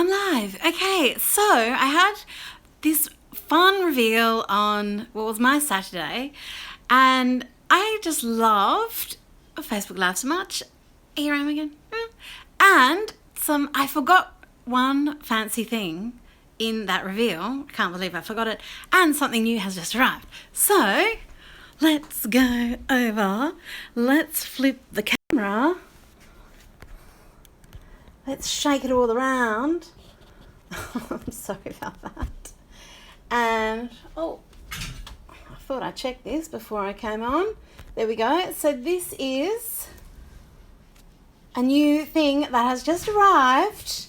I'm live. Okay, so I had this fun reveal on what was my Saturday, and I just loved Facebook Live so much. Here I am again. And I forgot one fancy thing in that reveal. Can't believe I forgot it. And something new has just arrived. So let's go over. Let's flip the camera. Let's shake it all around. I'm sorry about that. And, I thought I'd check this before I came on. There we go. So this is a new thing that has just arrived.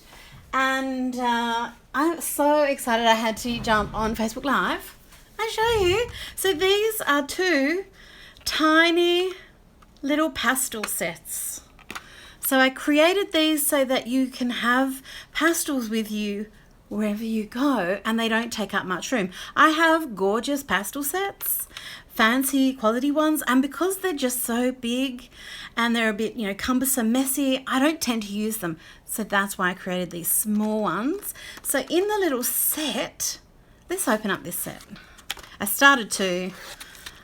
And I'm so excited I had to jump on Facebook Live and show you. So these are two tiny little pastel sets. So I created these so that you can have pastels with you wherever you go and they don't take up much room. I have gorgeous pastel sets, fancy quality ones, and because they're just so big and they're a bit, cumbersome, messy, I don't tend to use them. So that's why I created these small ones. So in the little set, let's open up this set. I started to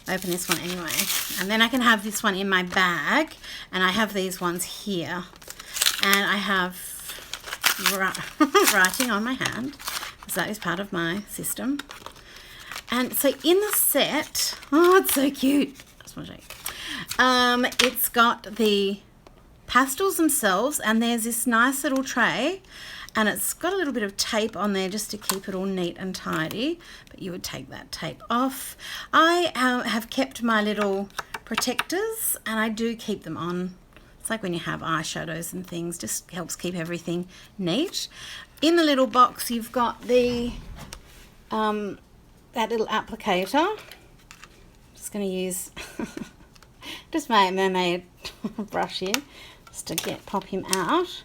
open this one anyway, and then I can have this one in my bag, and I have these ones here, and I have writing on my hand because that is part of my system. And so in the set, it's so cute. Just want to show you. It's got the pastels themselves, and there's this nice little tray, and it's got a little bit of tape on there just to keep it all neat and tidy, but you would take that tape off. I have kept my little protectors, and I do keep them on. It's like when you have eyeshadows and things, just helps keep everything neat. In the little box, you've got the that little applicator. Just going to use just my mermaid brush here just to pop him out.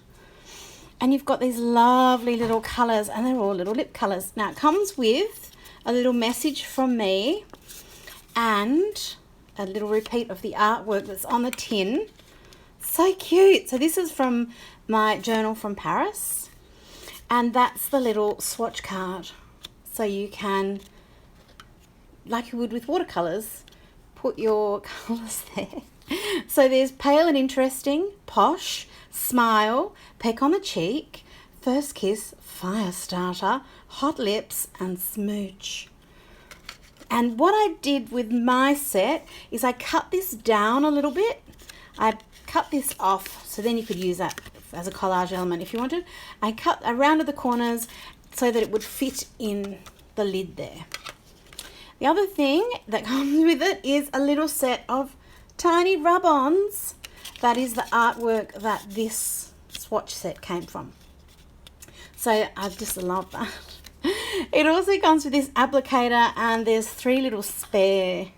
And you've got these lovely little colours, and they're all little lip colours. Now, it comes with a little message from me and a little repeat of the artwork that's on the tin. So cute. So this is from my journal from Paris, and that's the little swatch card. So you can, like you would with watercolours, put your colours there. So there's pale and interesting, posh, smile, peck on the cheek, first kiss, fire starter, hot lips, and smooch. And what I did with my set is I cut this down a little bit. I cut this off, so then you could use that as a collage element if you wanted. I rounded the corners so that it would fit in the lid there. The other thing that comes with it is a little set of tiny rub-ons. That is the artwork that this swatch set came from. So I just love that. It also comes with this applicator, and there's 3 little spare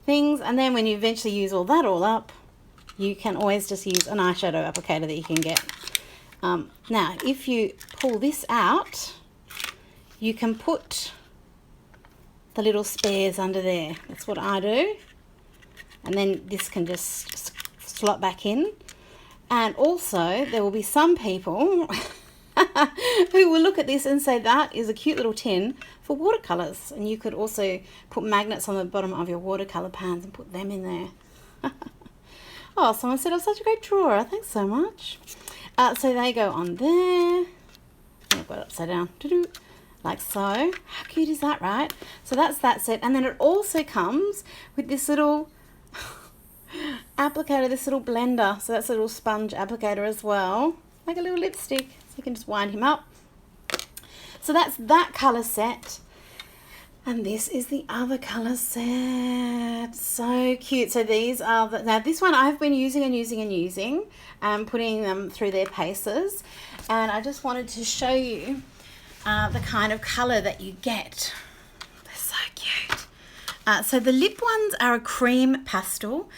things. And then when you eventually use all up, you can always just use an eyeshadow applicator that you can get. Now, if you pull this out, you can put the little spares under there. That's what I do. And then this can just slot back in. And also there will be some people who will look at this and say that is a cute little tin for watercolors, and you could also put magnets on the bottom of your watercolor pans and put them in there. Oh, someone said I'm such a great drawer. Thanks so much. So they go on there. I've got it upside down, like so. How cute is that, right? So that's that set. And then it also comes with this little applicator, this little blender. So that's a little sponge applicator as well, like a little lipstick. So you can just wind him up. So that's that colour set. And this is the other colour set. So cute. So these are now this one I've been using and using, putting them through their paces. And I just wanted to show you the kind of colour that you get. They're so cute. So the lip ones are a cream pastel.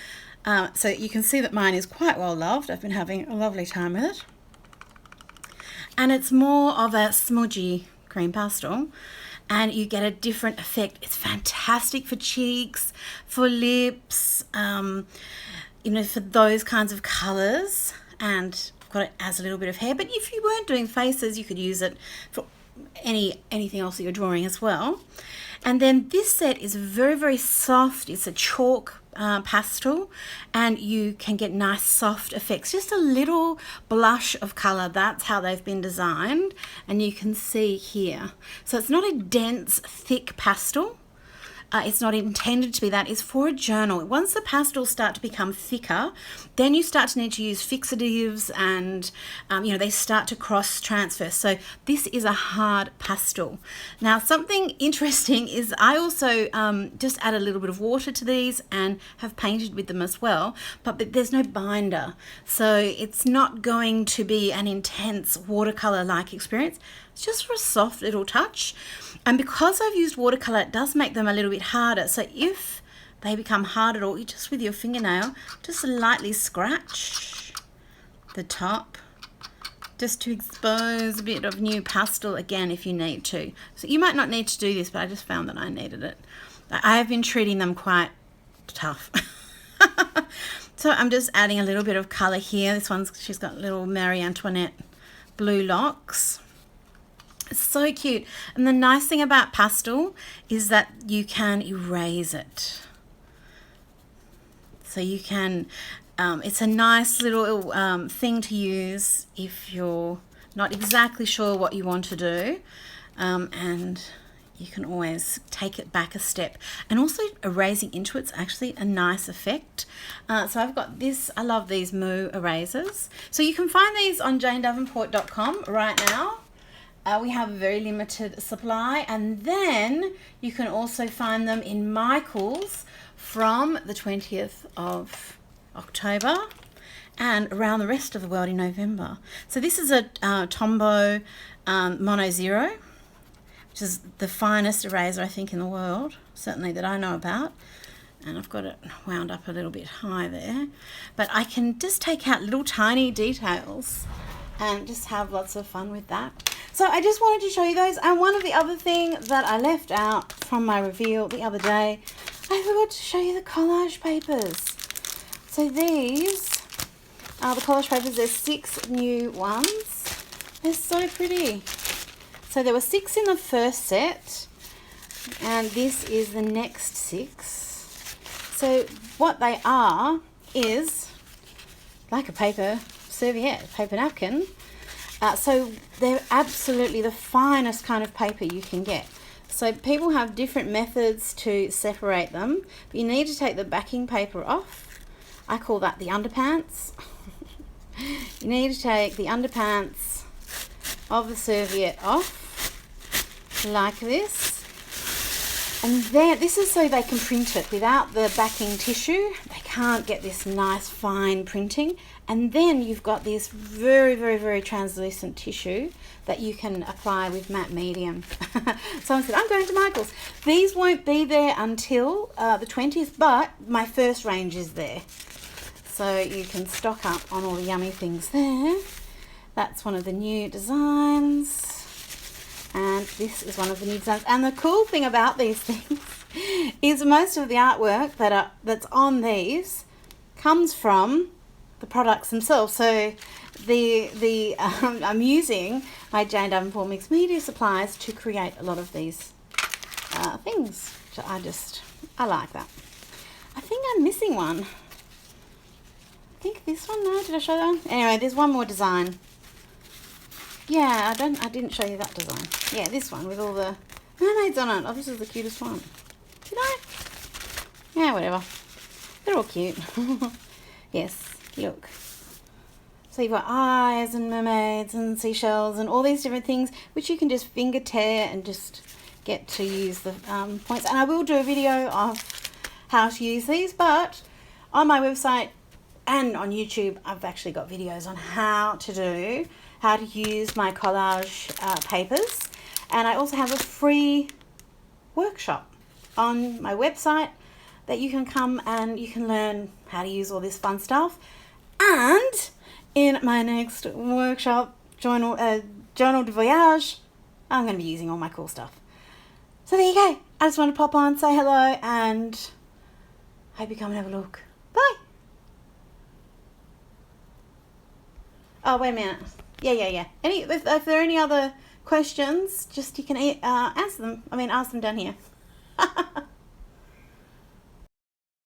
So you can see that mine is quite well loved. I've been having a lovely time with it. And it's more of a smudgy cream pastel, and you get a different effect. It's fantastic for cheeks, for lips, for those kinds of colours. And of got it as a little bit of hair. But if you weren't doing faces, you could use it for anything else that you're drawing as well. And then this set is very, very soft. It's a chalk pastel, and you can get nice soft effects, just a little blush of color. That's how they've been designed, and you can see here. So it's not a dense, thick pastel. It's not intended to be that. It's for a journal. Once the pastels start to become thicker, then you start to need to use fixatives, and they start to cross transfer. So this is a hard pastel. Now, something interesting is I also just add a little bit of water to these and have painted with them as well, but there's no binder. So it's not going to be an intense watercolor-like experience. It's just for a soft little touch. And because I've used watercolor, it does make them a little bit harder. So if they become hard at all, you just with your fingernail, just lightly scratch the top, just to expose a bit of new pastel again if you need to. So you might not need to do this, but I just found that I needed it. I have been treating them quite tough. So I'm just adding a little bit of color here. This one's, she's got little Marie Antoinette blue locks. It's so cute. And the nice thing about pastel is that you can erase it. So you can, it's a nice little thing to use if you're not exactly sure what you want to do. And you can always take it back a step. And also erasing into it's actually a nice effect. So I've got this, I love these Moo erasers. So you can find these on janedavenport.com right now. We have a very limited supply, and then you can also find them in Michaels from the 20th of October and around the rest of the world in November. So this is a Tombow Mono Zero, which is the finest eraser I think in the world, certainly that I know about. And I've got it wound up a little bit high there. But I can just take out little tiny details and just have lots of fun with that. So I just wanted to show you those. And one of the other things that I left out from my reveal the other day, I forgot to show you the collage papers. So these are the collage papers. There's 6 new ones. They're so pretty. So there were 6 in the first set, and this is the next 6. So what they are is like a paper serviette, paper napkin. So they're absolutely the finest kind of paper you can get. So people have different methods to separate them, but you need to take the backing paper off. I call that the underpants. You need to take the underpants of the serviette off, like this. And then, this is so they can print it without the backing tissue. They can't get this nice fine printing. And then you've got this very, very, very translucent tissue that you can apply with matte medium. Someone said, I'm going to Michaels. These won't be there until the 20th, but my first range is there. So you can stock up on all the yummy things there. That's one of the new designs. And this is one of the new designs. And the cool thing about these things is most of the artwork that's on these comes from the products themselves. So I'm using my Jane Davenport Mixed Media supplies to create a lot of these things. So I like that. I think I'm missing one. I think this one, no, did I show that one? Anyway, there's one more design. Yeah, I didn't show you that design. Yeah, this one with all the mermaids on it. Oh, this is the cutest one. Did I? Yeah, whatever. They're all cute. Yes, look. So you've got eyes and mermaids and seashells and all these different things, which you can just finger tear and just get to use the points. And I will do a video of how to use these, but on my website and on YouTube, I've actually got videos on how to use my collage papers. And I also have a free workshop on my website that you can come and you can learn how to use all this fun stuff. And in my next workshop, Journal de Voyage, I'm going to be using all my cool stuff. So there you go. I just want to pop on, say hello, and hope you come and have a look. Bye. Oh, wait a minute. Yeah. If there are any other questions, just you can ask them. Ask them down here.